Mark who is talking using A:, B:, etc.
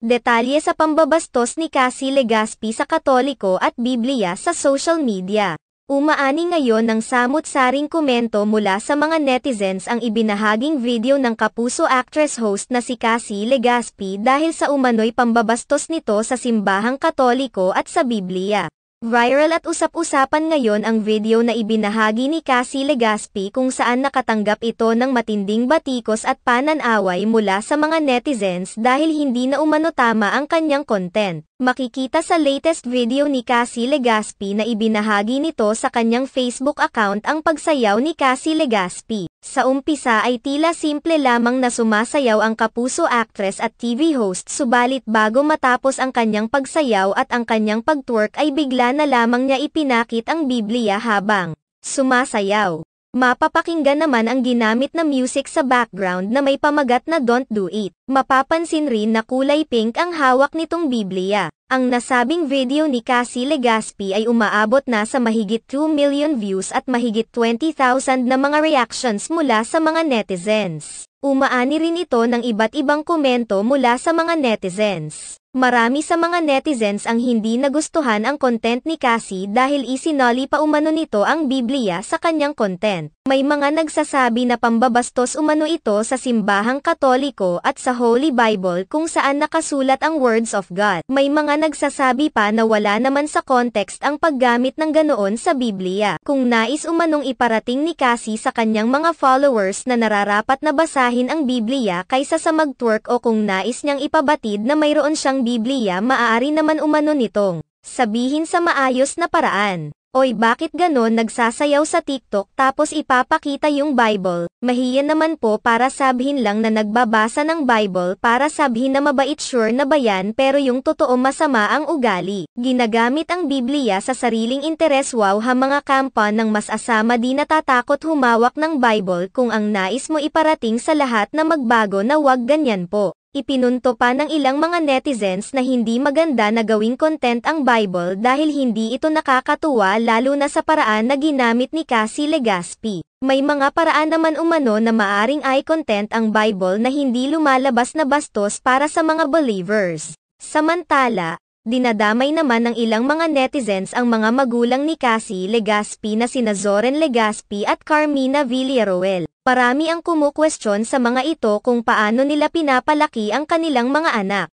A: Detalye sa pambabastos ni Cassie Legaspi sa Katoliko at Biblia sa social media. Umaani ngayon ng samut-saring komento mula sa mga netizens ang ibinahaging video ng kapuso actress host na si Cassie Legaspi dahil sa umano'y pambabastos nito sa simbahang Katoliko at sa Biblia. Viral at usap-usapan ngayon ang video na ibinahagi ni Cassie Legaspi kung saan nakatanggap ito ng matinding batikos at pananaway mula sa mga netizens dahil hindi na umano tama ang kanyang content. Makikita sa latest video ni Cassie Legaspi na ibinahagi nito sa kanyang Facebook account ang pagsayaw ni Cassie Legaspi. Sa umpisa ay tila simple lamang na sumasayaw ang kapuso actress at TV host, subalit bago matapos ang kanyang pagsayaw at ang kanyang pagtwerk ay bigla na lamang niya ipinakit ang Biblia habang sumasayaw. Mapapakinggan naman ang ginamit na music sa background na may pamagat na "Don't Do It". Mapapansin rin na kulay pink ang hawak nitong Biblia. Ang nasabing video ni Cassie Legaspi ay umaabot na sa mahigit 2 million views at mahigit 20,000 na mga reactions mula sa mga netizens. Umaani rin ito ng iba't ibang komento mula sa mga netizens. Marami sa mga netizens ang hindi nagustuhan ang content ni Cassie dahil isinoli pa umano nito ang Biblia sa kanyang content. May mga nagsasabi na pambabastos umano ito sa simbahang Katoliko at sa Holy Bible kung saan nakasulat ang words of God. May mga nagsasabi pa na wala naman sa context ang paggamit ng ganoon sa Biblia. Kung nais umanong iparating ni Cassie sa kanyang mga followers na nararapat na basahin ang Biblia kaysa sa mag-twerk o kung nais niyang ipabatid na mayroon siyang Biblia, maaari naman umano nitong sabihin sa maayos na paraan, "Oy, bakit ganon nagsasayaw sa TikTok tapos ipapakita yung Bible? Mahiya naman po para sabihin lang na nagbabasa ng Bible para sabihin na mabait, sure na ba yan, pero yung totoo masama ang ugali. Ginagamit ang Biblia sa sariling interes, wow ha mga kampan ng mas asama, di natatakot humawak ng Bible kung ang nais mo iparating sa lahat na magbago na wag ganyan po." Ipinunto pa ng ilang mga netizens na hindi maganda na gawing content ang Bible dahil hindi ito nakakatuwa lalo na sa paraan na ginamit ni Cassie Legaspi. May mga paraan naman umano na maaring i-content ang Bible na hindi lumalabas na bastos para sa mga believers. Samantala, dinadamay naman ng ilang mga netizens ang mga magulang ni Cassie Legaspi na sina Zoren Legaspi at Carmina Villaruel. Marami ang kumukwestiyon sa mga ito kung paano nila pinapalaki ang kanilang mga anak.